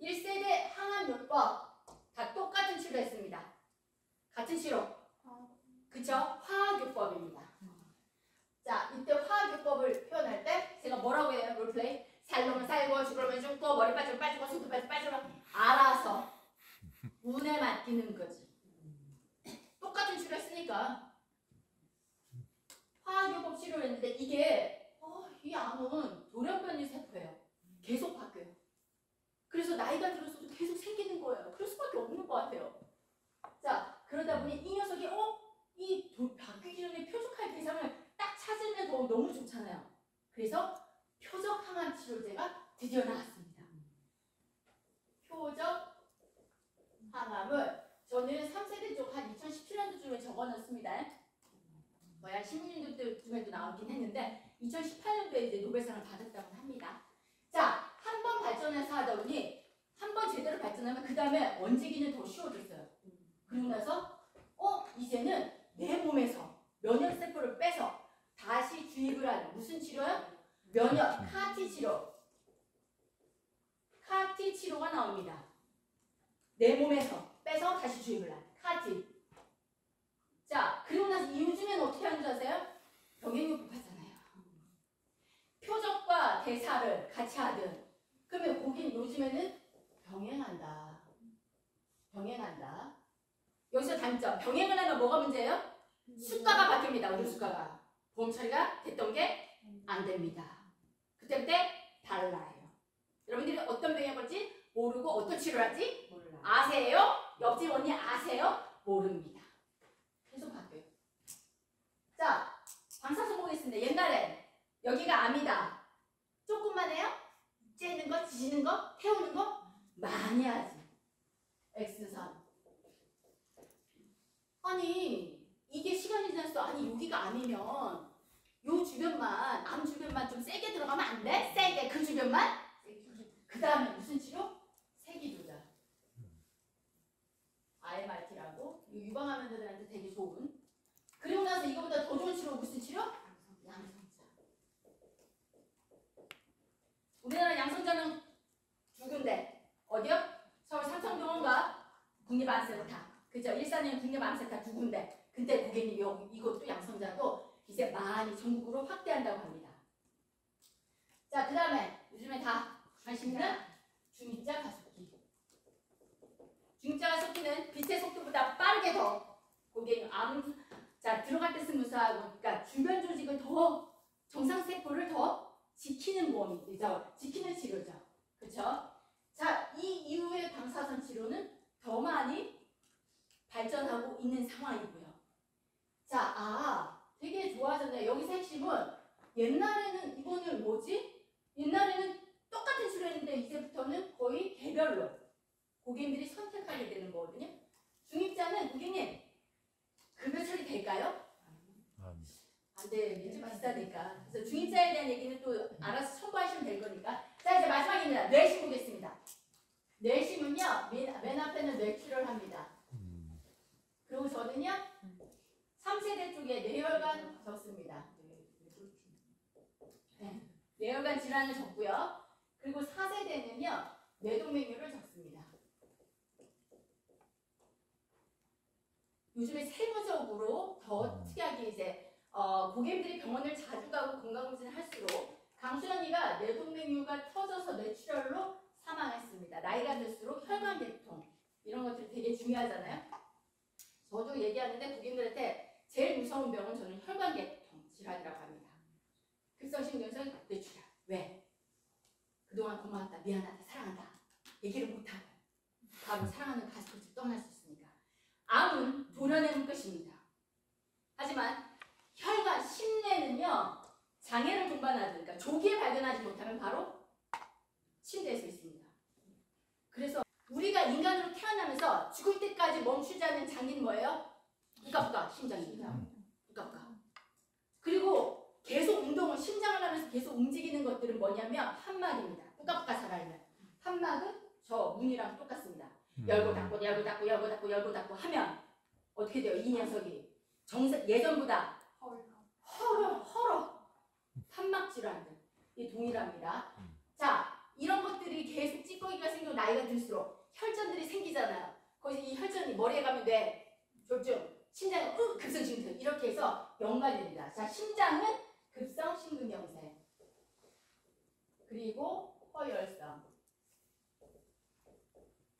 1세대 항암요법 다 똑같은 치료했습니다. 같은 치료. 그쵸? 화학요법입니다. 자, 이때 화학요법을 표현할 때 제가 뭐라고 해요? 롤플레이? 살려면 살고 죽으면 죽고 머리 빠지면 빠지고 손도 빠지면 알아서 운에 맡기는 거지. 똑같은 치료했으니까 화학요법 치료를 했는데 이게 이 암은 돌연변이 세포예요. 계속 바뀌어요. 그래서 나이가 들어서도 계속 생기는 거예요. 그럴 수밖에 없는 것 같아요. 자, 그러다 보니 이 녀석이 이 바뀌기 전에 표적할 대상을 딱 찾으면 너무 좋잖아요. 그래서 표적 항암 치료제가 드디어 나왔습니다. 표적 항암을 저는 3세대 쪽 한 2017년도쯤에 적어놨습니다. 거의 한 16년도 중에도 나오긴 했는데 2018년도에 이제 노벨상을 받았다고 합니다. 자, 한 번 발전해서 하다 보니 한 번 제대로 발전하면 그 다음에 얹기는 더 쉬워졌어요. 그러고 나서 이제는 내 몸에서 면역 세포를 빼서 다시 주입을 하는 무슨 치료요? 면역 CAR-T 치료. CAR-T 치료가 나옵니다. 내 몸에서 빼서 다시 주입을 하는 CAR-T. 자, 그리고 나서 요즘에는 어떻게 하는 줄 아세요? 병행요법 하잖아요. 표적과 대사를 같이 하든. 그러면 거기는 요즘에는 병행한다. 병행한다. 여기서 단점. 병행을 하면 뭐가 문제예요? 수가가 바뀝니다. 우리 수가가. 보험 처리가 됐던 게 안 됩니다. 그때부터 달라요. 여러분들이 어떤 병에 걸지 모르고 어떤 치료를 하지? 몰라. 아세요? 옆집 언니 아세요? 모릅니다. 계속 바뀌어요. 자, 방사선 보겠습니다. 옛날엔 여기가 암이다. 조금만 해요? 째는 거, 지지는 거, 태우는 거 많이 하지. X선. 아니 이게 시간이 지났어. 아니 여기가 암이면 요 주변만, 암 주변만 좀 세게 들어가면 안 돼? 세게 그 주변만? 그 다음에 무슨 치료? 세기 조절. RMRT라고 유방암환자들한테 되게 좋은. 그리고 나서 이거보다 더 좋은 치료 무슨 치료? 양성자. 우리나라 양성자는 두 군데. 어디요? 서울 삼성병원과 국립암센터. 그죠? 일산에 국립암센터 두 군데. 근데 고객님 이것도 양성자도 이제 많이 전국으로 확대한다고 합니다. 자, 그 다음에 요즘에 다 관심 있는 중입자 가속기. 중입자 가속기는 빛의 속도보다 빠르게 더 고객님 자, 들어갈 때 스무스하고, 그러니까 주변 조직을 더 정상세포를 더 지키는 몸이죠. 지키는 치료죠. 그렇죠? 자, 이 이후의 방사선 치료는 더 많이 발전하고 있는 상황이고요. 자, 되게 좋아하잖아요. 여기서 핵심은 옛날에는 이거는 뭐지? 옛날에는 똑같은 치료였는데 이제부터는 거의 개별로 고객님들이 선택하게 되는 거거든요. 중입자는 고객님 급여 처리 될까요? 안 돼. 요즘 비싸니까. 그래서 중입자에 대한 얘기는 또 알아서 첨부하시면 될 거니까. 자, 이제 마지막입니다. 뇌심 보겠습니다. 뇌심은요, 맨 앞에는 뇌출혈을 합니다. 그리고 저는요, 3세대 쪽에 뇌혈관 적습니다. 네, 뇌혈관 질환을 적고요. 그리고 4세대는요, 뇌동맥류를 적습니다. 요즘에 세부적으로 더 특이하게 이제 고객님들이 병원을 자주 가고 건강검진을 할수록 강수연이가 뇌동맥류가 터져서 뇌출혈로 사망했습니다. 나이가 들수록 혈관계통 이런 것들이 되게 중요하잖아요. 저도 얘기하는데 고객님들한테 제일 무서운 병은 저는 혈관계통 질환이라고 합니다. 급성심근성 뇌출혈. 왜? 그동안 고마웠다, 미안하다, 사랑한다 얘기를 못하고 바로 사랑하는 가족을 떠날 수 있으니까. 암은 도려내는 것입니다. 하지만 혈관, 심내는요, 장애를 동반하든, 그러니까 조기에 발견하지 못하면 바로 침대에서 있습니다. 그래서 우리가 인간으로 태어나면서 죽을 때까지 멈추지 않는 장기는 뭐예요? 부갑부갑 심장입니다. 부갑부갑. 그리고 계속 운동을, 심장을 하면서 계속 움직이는 것들은 뭐냐면 판막입니다. 부갑부갑 살아있는 판막은 저 문이랑 똑같습니다. 열고 닫고 열고 닫고 열고 닫고 열고 닫고 하면 어떻게 돼요? 이 녀석이 예전보다 헐어 판막 질환들 이 동일합니다. 자, 이런 것들이 계속 찌꺼기가 생기고 나이가 들수록 혈전들이 생기잖아요. 거기서 이 혈전이 머리에 가면 뇌, 졸중, 심장은 급성심근 이렇게 해서 연관됩니다. 자, 심장은 급성심근경색 그리고 허혈성.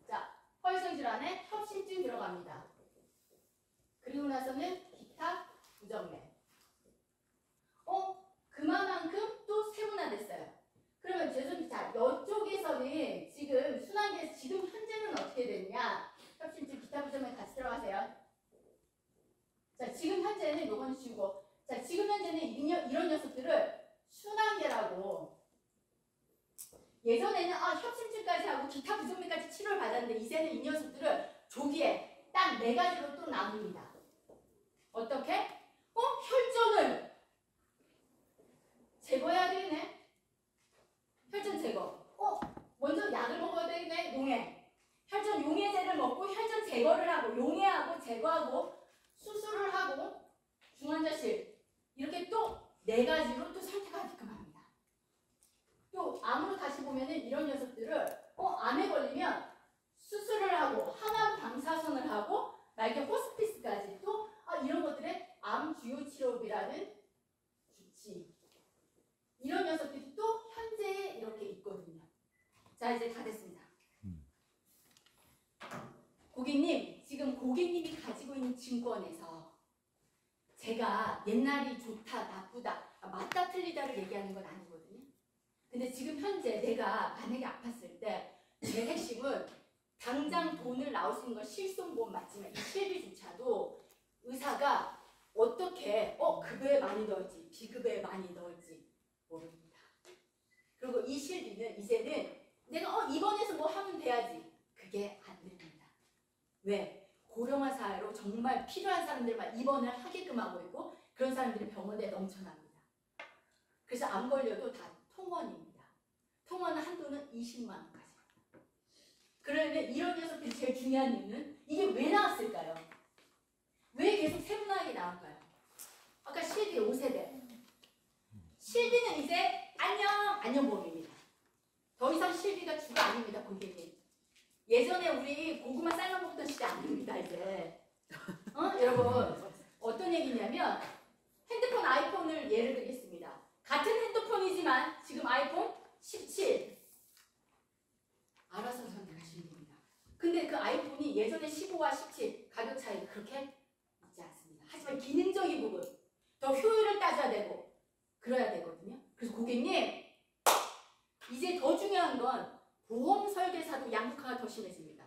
자, 허혈성 질환에 협심증 들어갑니다. 그리고 나서는 기타 부정맥. 그만큼 또 세분화됐어요. 그러면 죄송합니다. 이쪽에서는 지금 순환계에서 지금 현재는 어떻게 됐냐? 협심증, 기타 부정맥 같이 들어가세요. 자, 지금 현재는 요건 지우고. 자, 지금 현재는 이런 녀석들을 순환계라고. 예전에는 협심증까지 하고 기타 부정맥까지 치료를 받았는데 이제는 이 녀석들을 조기에 딱 4가지로 또 나눕니다. 어떻게? 혈전을 제거해야 되겠네. 혈전 제거. 먼저 약을 먹어야 되겠네. 용해. 혈전 용해제를 먹고 혈전 제거를 하고 용해하고 제거하고 수술을 하고 중환자실 이렇게 또 4가지로 또 선택하게끔 합니다. 또 암으로 다시 보면은 이런 녀석들을 암에 걸리면 수술을 하고 항암 방사선을 하고 말기 호스피스까지 또 이런 것들의 암 주요 치료비라는 주치 이런 녀석들이 또 현재에 이렇게 있거든요. 자 이제 다 됐습니다. 고객님 지금 고객님이 가지고 있는 증권에서 제가 옛날이 좋다 나쁘다 맞다 틀리다를 얘기하는 건 아니거든요. 근데 지금 현재 내가 만약에 아팠을 때 제 핵심은 당장 돈을 나올 수 있는 건 실손보험 맞지만 이 실비조차도 의사가 어떻게 급여에 많이 넣을지 비급여에 많이 넣을지 모릅니다. 그리고 이 실비는 이제는 내가 입원해서 뭐 하면 돼야지 그게 안 됩니다. 왜? 고령화 사회로 정말 필요한 사람들만 입원을 하게끔 하고 있고 그런 사람들이 병원에 넘쳐납니다. 그래서 암 걸려도 다 통원입니다. 통원은 한도는 20만 원까지. 그러면 이런 녀석들이 제일 중요한 이유는 이게 왜 나왔을까요? 왜 계속 세분화하게 나올까요? 아까 실비 5세대. 실비는 이제 안녕보험입니다. 더 이상 실비가 주가 아닙니다, 고객님. 예전에 우리 고구마 삶아 먹던 시대 아닙니다, 이제. 여러분, 어떤 얘기냐면 핸드폰 아이폰을 예를 들겠습니다. 같은 핸드폰이지만 지금 아이폰 17. 알아서 선택하시면 됩니다. 근데 그 아이폰이 예전에 15와 17 가격 차이 그렇게 있지 않습니다. 하지만 기능적인 부분, 더 효율을 따져야 되고 그래야 되거든요. 그래서 고객님, 이제 더 중요한 건 보험 설계사도 양극화가 더 심해집니다.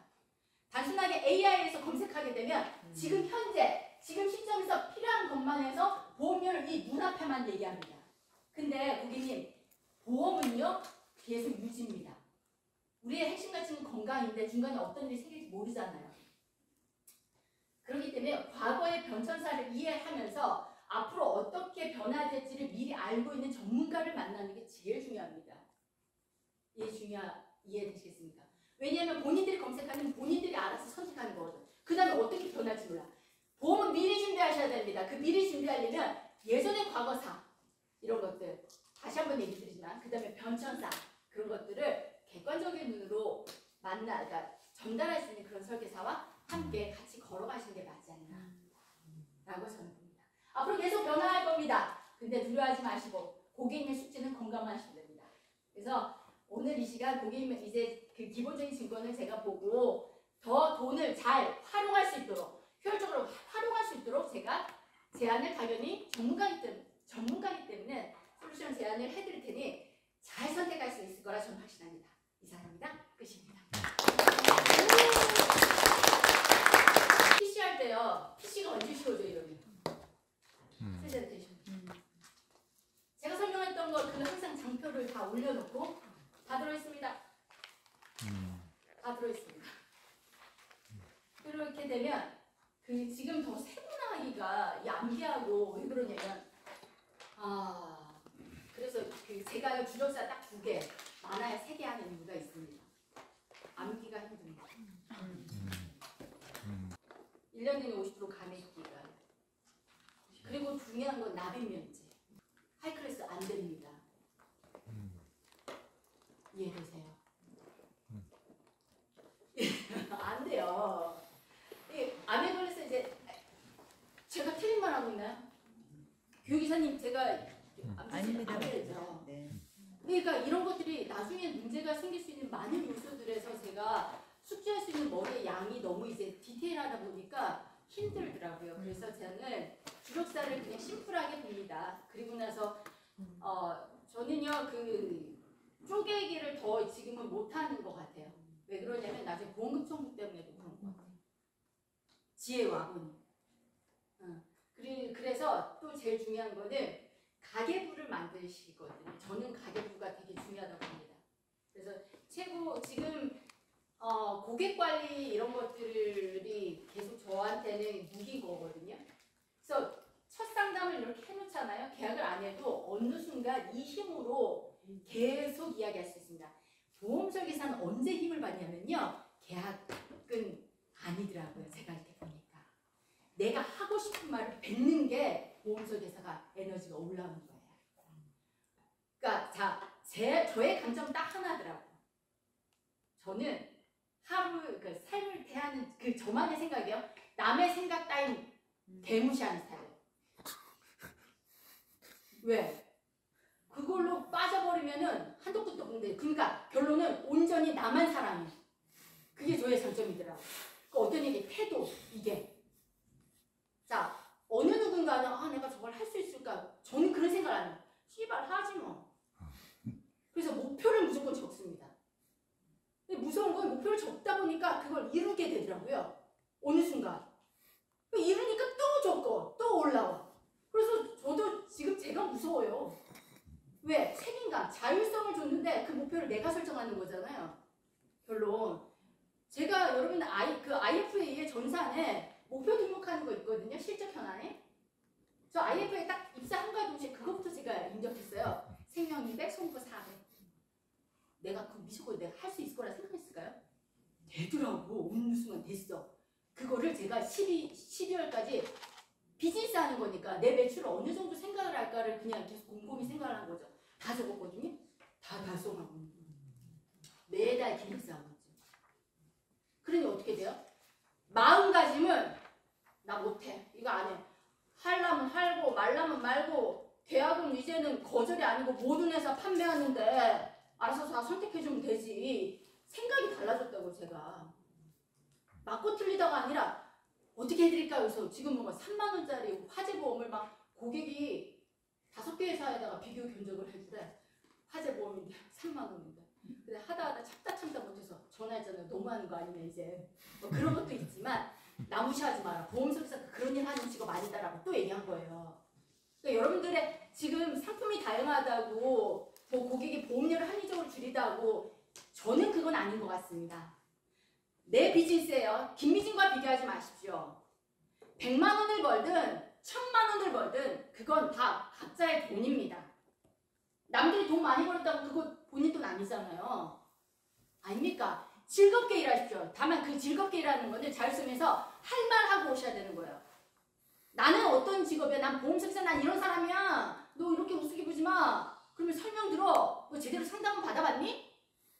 단순하게 AI에서 검색하게 되면 지금 현재, 지금 시점에서 필요한 것만 해서 보험료를 이 눈앞에만 얘기합니다. 근데 고객님, 보험은요 계속 유지입니다. 우리의 핵심 가치는 건강인데 중간에 어떤 일이 생길지 모르잖아요. 그렇기 때문에 과거의 변천사를 이해하면서 앞으로 어떻게 변화될지를 미리 알고 있는 전문가를 만나는 게 제일 중요합니다. 이해되시겠습니까? 왜냐하면 본인들이 검색하는 본인들이 알아서 선택하는 거거든. 그 다음에 어떻게 변할지 몰라. 보험은 미리 준비하셔야 됩니다. 그 미리 준비하려면 예전의 과거사 이런 것들 다시 한번 얘기 드리지만 그 다음에 변천사 그런 것들을 객관적인 눈으로 그러니까 전달할 수 있는 그런 설계사와 함께 같이 걸어가시는 게 맞지 않나 라고 저는 봅니다. 앞으로 계속 변화할 겁니다. 근데 두려워하지 마시고 고객님의 숙제는 건강만 하시면 됩니다. 그래서 오늘 이 시간 고객님 이제 그 기본적인 증권을 제가 보고 더 돈을 잘 활용할 수 있도록 효율적으로 활용할 수 있도록 제가 제안을 당연히 전문가이기 때문에 솔루션 제안을 해드릴 테니 잘 선택할 수 있을 거라 저는 확신합니다. 이상입니다. 끝입니다. PC 할 때요. PC가 언제 쉬워져 이러면 프레젠테이션. 제가 설명했던 거 그 항상 장표를 다 올려놓고 다 들어있습니다. 다 들어있습니다. 그렇게 되면 그 지금 더 세분화하기가 암기하고 왜 그러냐면 그래서 그 제가 주력사 딱 2개 많아야 3개 하는 이유가 있습니다. 암기가 힘듭니다. 1년 내내 50% 감액기가 그리고 중요한 건 납입면제 하이클래스 안 됩니다. 이해되세요? 안 돼요. 암에 걸려서 이제 제가 틀린 말 하고 있나요? 교육이사님 제가 아닙니다. 되죠. 네. 그러니까 이런 것들이 나중에 문제가 생길 수 있는 많은 요소들에서 제가 숙지할 수 있는 머리의 양이 너무 이제 디테일하다 보니까 힘들더라고요. 그래서 저는 주력사를 그냥 심플하게 봅니다. 그리고 나서 저는요 그 쪼개기를 더 지금은 못하는 것 같아요. 왜 그러냐면 나중에 보험금 청구 때문에도 그런 것 같아요. 지혜와군. 그래서 또 제일 중요한 거는 가계부를 만드시거든요. 저는 가계부가 되게 중요하다고 봅니다. 그래서 지금 고객 관리 이런 것들이 계속 저한테는 무기인 거거든요. 그래서 첫 상담을 계약을 이렇게 해놓잖아요. 계약을 안 해도 어느 순간 이 힘으로 계속 이야기할 수 있습니다. 보험 설계사는 언제 힘을 받냐면요. 계약은 아니더라고요. 제가 이렇게 보니까. 내가 하고 싶은 말을 뱉는 게 보험 설계사가 에너지가 올라오는 거예요. 그러니까 저의 감정은 딱 하나더라고요. 저는 하루 삶을 대하는 저만의 생각이요. 남의 생각 따윈 대무시하는 스타일. 왜? 그걸로 빠져버리면은 한도 끝도 없는데, 그러니까 결론은 온전히 나만 사랑해. 그게 저의 장점이더라고요. 그러니까 어떤 얘기, 태도, 이게. 자, 어느 누군가는 내가 저걸 할 수 있을까? 저는 그런 생각을 안 해요. 씨발 하지 뭐. 그래서 목표를 무조건 적습니다. 근데 무서운 건 목표를 적다 보니까 그걸 이루게 되더라고요. 어느 순간. 이루니까 또 적고 또 올라와. 그래서 저도 지금 제가 무서워요. 왜? 책임감, 자율성을 줬는데 그 목표를 내가 설정하는 거잖아요. 결론. 제가 여러분 IFA의 전산에 목표 등록하는 거 있거든요. 실적 현안에. 저 IFA 딱 입사한가 동시에 그거부터 제가 인정했어요. 생명 200, 송부 400. 내가 그 미쳐고 내가 할 수 있을 거라 생각했을까요? 되더라고. 어느 순간 됐어. 그거를 제가 12월까지 비즈니스 하는 거니까 내 매출을 어느 정도 생각을 할까를 그냥 계속 곰곰이 생각을 한 거죠. 다 적었거든요. 다 달성하고. 매달 기록 쌓은 거죠. 그러니 어떻게 돼요? 마음가짐은 나 못해. 이거 안 해. 하려면 할고 말라면 말고 계약은 이제는 거절이 아니고 모든 회사 판매하는데 알아서 다 선택해주면 되지. 생각이 달라졌다고 제가. 맞고 틀리다가 아니라 어떻게 해드릴까요? 그래서 지금 뭐 3만 원짜리 화재보험을 막 고객이 5개 회사에다가 비교 견적을 해주래. 화재보험인데 3만 원인데. 근데 하다 참다 못해서 전화했잖아요. 너무하는 거 아니냐 이제. 뭐 그런 것도 있지만 나 무시하지 마라. 보험설계사 그런 일 하는 직업 아니다라고 또 얘기한 거예요. 그러니까 여러분들의 지금 상품이 다양하다고 뭐 고객이 보험료를 합리적으로 줄이다고 저는 그건 아닌 것 같습니다. 내 비즈니스예요. 김미진과 비교하지 마십시오. 100만 원을 벌든 1000만 원을 벌든 그건 다 각자의 돈입니다. 남들이 돈 많이 벌었다고 그거 본인 돈 아니잖아요. 아닙니까? 즐겁게 일하십시오. 다만 그 즐겁게 일하는 거는 자율성에서 할 말 하고 오셔야 되는 거예요. 나는 어떤 직업이야? 난 보험설계사, 난 이런 사람이야. 너 이렇게 우습게 보지 마. 그러면 설명 들어. 너 제대로 상담은 받아봤니?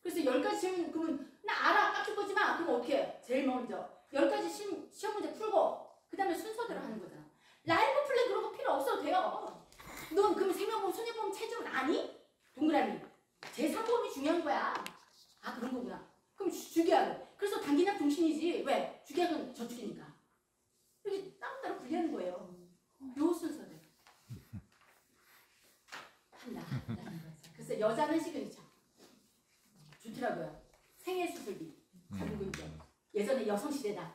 그래서 10가지 질문, 그러면 나 알아. 깎일 거지 마. 그럼 어떻게 해? 제일 먼저 10가지 시험 문제 풀고 그 다음에 순서대로 하는 거잖아. 라이브 플랜 그런 거 필요 없어도 돼요. 넌 그럼 생명보험, 손해보험 체질은 아니? 동그라미. 제3보험이 중요한 거야. 아 그런 거구나. 그럼 주계약은. 그래서 단기납 동신이지. 왜? 주계약은 저축이니까. 이렇게 따로따로 분리하는 거예요. 요 순서대로. 한다는 거죠. 그래서 여자는 시그니처. 좋더라고요. 생애수술비. 그리고 이제 예전에 여성시대다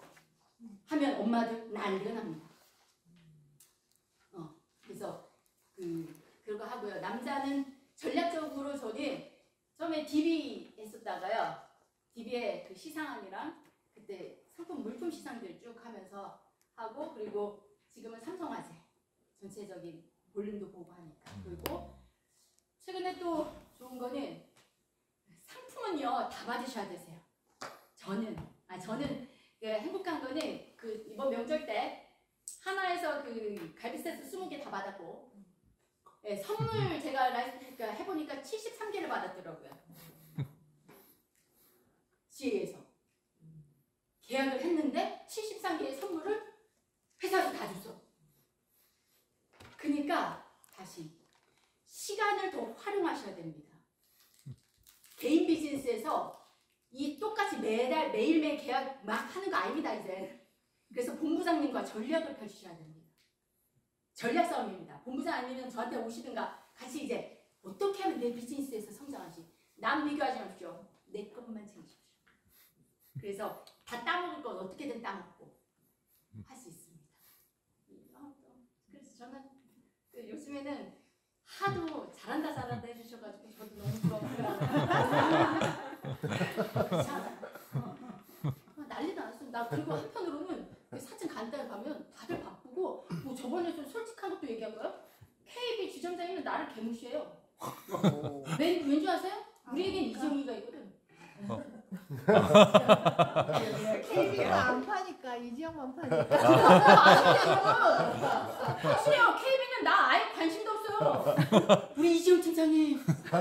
하면 엄마들 난리가 납니다. 그래서 그거 하고요. 남자는 전략적으로 저는 처음에 DB 했었다가요. DB에 그 시상안이랑 그때 상품 물품 시상들 쭉 하면서 하고 그리고 지금은 삼성화재 전체적인 볼륨도 보고 하니까. 그리고 최근에 또 좋은 거는 상품은요 다 받으셔야 되세요. 저는 그 행복한 거는 그 이번 명절 때 하나에서 그 갈비 세트 20개 다 받았고, 네, 선물 제가 해보니까 73개를 받았더라고요. 지혜에서 계약을 했는데 73개의 선물을 회사에서 다 줬어. 그러니까 다시 시간을 더 활용하셔야 됩니다. 개인 비즈니스에서 이 똑같이 매달 매일매일 계약 막 하는 거 아닙니다 이제. 그래서 본부장님과 전략을 펼치셔야 됩니다. 전략 싸움입니다. 본부장 아니면 저한테 오시든가 같이 이제 어떻게 하면 내 비즈니스에서 성장하지. 남 비교하지 마십시오. 내 것만 챙기십시오. 그래서 다 따먹을 건 어떻게든 따먹고 할 수 있습니다. 그래서 저는 요즘에는 하도 잘한다 해주셔가지고 저도 너무 부러워요. 난리 났어요. 나 그리고 한편으로는 사진 간단히 가면 다들 바쁘고 뭐 저번에 좀 솔직한 것도 얘기할까요? KB가 안 파니까 이지영만 파니까. 사실요, KB는 나 아예 관심도 없어요. 우리 이지영 팀장님. 그거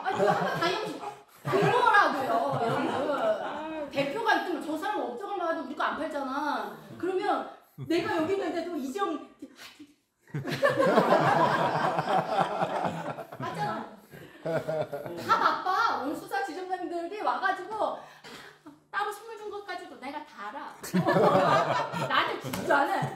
한번 다녀오시. 그거라고요, 여러분. 대표가 있으면 저 사람 업적을 봐도 우리 거 안 팔잖아. 그러면 내가 여기 있는데도 이지영 맞잖아. 다 바빠. 오늘 수사 지점장들이 와가지고 따로 선물 준 것 가지고 내가 다 알아. 나한테 주지도 않아.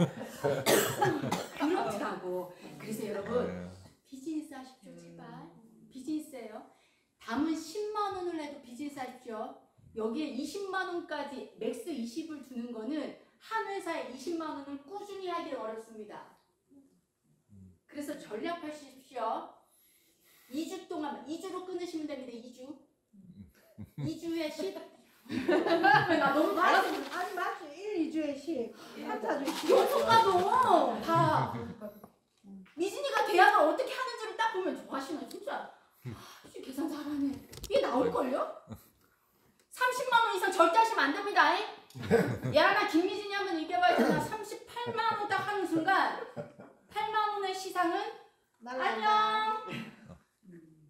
그렇더라고. 그래서 여러분 비즈니스 하십시오 제발. 비즈니스예요. 담은 10만 원을 내도 비즈니스 하십시오. 여기에 20만 원까지 맥스 20을 주는 거는 한 회사에 20만 원을 꾸준히 하기 어렵습니다. 그래서 전략하십시오. 2주 동안 2주로 끊으시면 됩니다. 2주. 2주에 10. 나 너무 달라서 아니 맞지. 1, 2주에 10. 3, 4주에 10. 교통가도 다 미진이가 계약을 어떻게 하는지를 딱 보면 좋아하시네. 진짜 계산 잘하네. 이게 나올걸요? 30만 원 이상 절대 하시면 안 됩니다. 야, 나 김미진이 한번 얘기해봐야잖아. 38만 원 딱 하는 순간 8만 원의 시상은 안녕.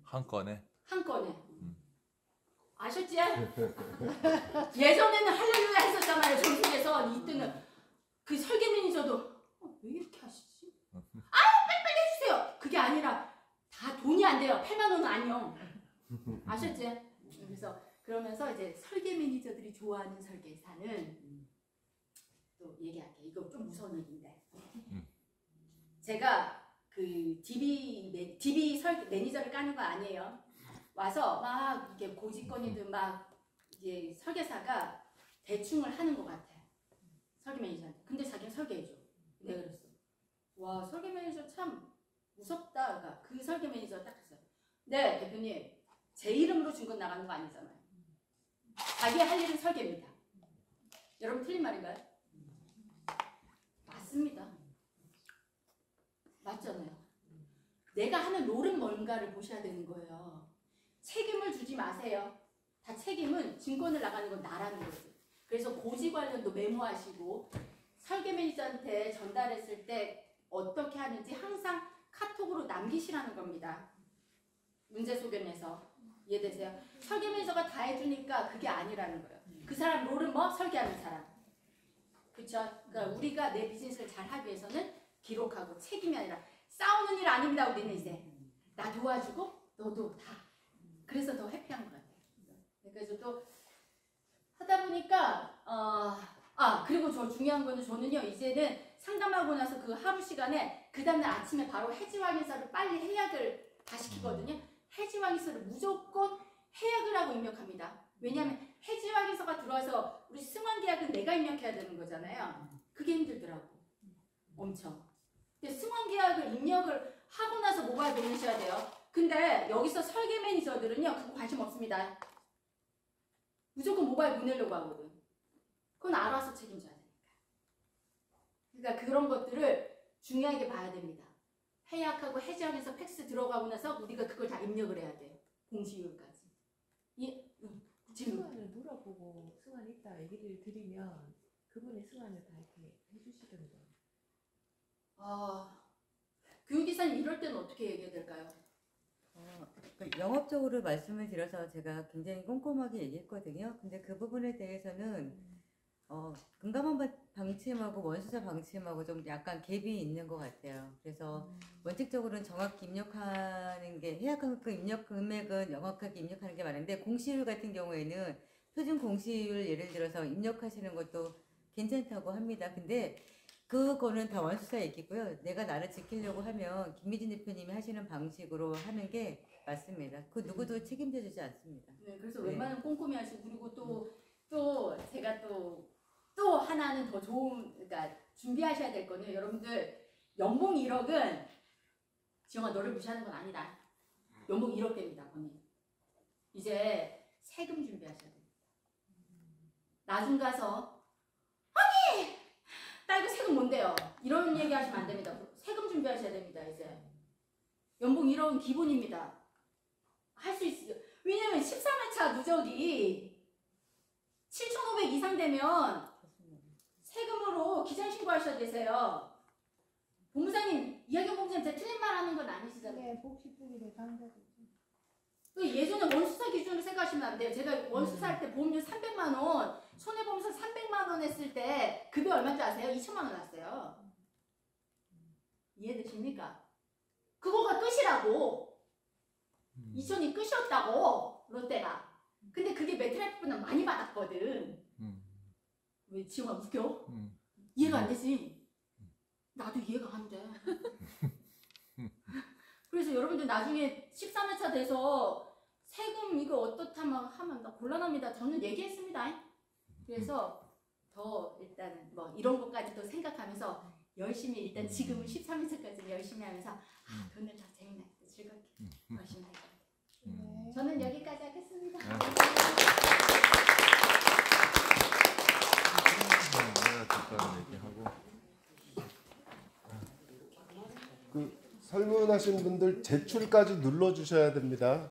한 건에. 한 건에. 아셨지? 예전에는 할렐루야 했었잖아요. 전국에서 이때는 그 설계 매니저도 왜 이렇게 하시지? 빨리 해주세요. 그게 아니라 다 돈이 안 돼요. 8만 원은 아니요. 아셨지? 그래서 그러면서 이제 설계 매니저들이 좋아하는 설계사는 또 얘기할게요. 이거 좀 무서운 얘기인데 제가 그 DB 설계 매니저를 까는 거 아니에요. 와서 막 이렇게 고직권이든 막 이제 설계사가 대충을 하는 것 같아. 설계 매니저한테. 근데 자기는 설계해줘. 내가 그랬어. 와, 설계 매니저 참 무섭다. 그러니까 그 설계 매니저가 딱 그랬어요. 네, 대표님. 제 이름으로 중건 나가는 거 아니잖아요. 자기 할 일은 설계입니다. 여러분 틀린 말인가요? 맞습니다. 맞잖아요. 내가 하는 롤은 뭔가를 보셔야 되는 거예요. 책임을 주지 마세요. 다 책임은 증권을 나가는 건 나라는 거지. 그래서 고지 관련도 메모하시고 설계 매니저한테 전달했을 때 어떻게 하는지 항상 카톡으로 남기시라는 겁니다. 문제 소견에서. 이해되세요? 설계 매니저가 다 해주니까 그게 아니라는 거예요. 그 사람 롤은 뭐? 설계하는 사람. 그쵸? 그러니까 우리가 내 비즈니스를 잘 하기 위해서는 기록하고 책임이 아니라 싸우는 일 아닙니다. 우리는 이제 나 도와주고 너도 다. 그래서 더 해피한 것 같아요. 그래서 또 하다 보니까 그리고 저 중요한 거는 저는요 이제는 상담하고 나서 그 하루 시간에 그 다음날 아침에 바로 해지왕인사를 빨리 해약을 다 시키거든요. 해지왕인사를 무조건 해약을 하고 입력합니다. 왜냐하면 해지왕인사가 들어와서 우리 승환계약은 내가 입력해야 되는 거잖아요. 그게 힘들더라고. 엄청. 근데 승환계약을 입력을 하고 나서 모바일 보내셔야 돼요. 근데 여기서 설계 매니저들은요 그거 관심 없습니다. 무조건 모바일 보내려고 하거든. 그건 알아서 책임져야 되니까. 그러니까 그런 것들을 중요하게 봐야 됩니다. 해약하고 해지하면서 팩스 들어가고 나서 우리가 그걸 다 입력을 해야 돼요. 공시율까지. 승환을 물어보고 승환 있다 얘기를 드리면 그분이 승환을 다 이렇게 해주시던데. 교육이사님 이럴 때는 어떻게 얘기해야 될까요? 그러니까 영업적으로 말씀을 드려서 제가 굉장히 꼼꼼하게 얘기했거든요. 근데 그 부분에 대해서는 금감원 방침하고 원수사 방침하고 좀 약간 갭이 있는 것 같아요. 그래서 원칙적으로는 정확히 입력하는 게 해약금액 입력 금액은 정확하게 입력하는 게 많은데 공시율 같은 경우에는 표준 공시율 예를 들어서 입력하시는 것도 괜찮다고 합니다. 근데 그거는 다 원수사 얘기고요. 내가 나를 지키려고 하면 김미진 대표님이 하시는 방식으로 하는 게 맞습니다. 그 누구도 책임져 주지 않습니다. 네, 그래서 네. 웬만하면 꼼꼼히 하시고 그리고 또 제가 또 하나는 더 좋은 그러니까 준비하셔야 될 거는 여러분들 연봉 1억은 지영아 너를 무시하는 건 아니다. 연봉 1억 됩니다, 언니. 이제 세금 준비하셔야 됩니다. 나중 가서 언니 나 이거 세금 뭔데요? 이런 얘기 하시면 안 됩니다. 세금 준비하셔야 됩니다. 이제 연봉 1억은 기본입니다. 할 수 있어요. 왜냐면 13회차 누적이 7,500 이상 되면 세금으로 기장신고하셔야 되세요. 본부장님, 이야기 본부장님 제가 틀린 말 하는 건 아니시잖아요. 네, 복식주기를 강조하죠. 예전에 원수사 기준으로 생각하시면 안 돼요. 제가 원수사 할 때 보험료 300만 원, 손해보험사 300만 원 했을 때 급여 얼마인 줄 아세요? 2천만 원 났어요. 이해되십니까? 그거가 끝이라고. 2천이 끝이었다고, 롯데가. 근데 그게 메트라이프보다 많이 받았거든. 왜 지영아 웃겨? 이해가 안 되지? 나도 이해가 안 돼. 그래서 여러분들 나중에 13회차 돼서 세금 이거 어떻다 막 하면 나 곤란합니다. 저는 얘기했습니다. 그래서 더 일단 뭐 이런 것까지 또 생각하면서 열심히 일단 지금은 13회차까지 열심히 하면서 돈을 더 재미나게 즐겁게 열심히 할 거예요. 네. 저는 여기까지 하겠습니다. 내가 잠깐 얘기하고. 그 설문하신 분들 제출까지 눌러주셔야 됩니다.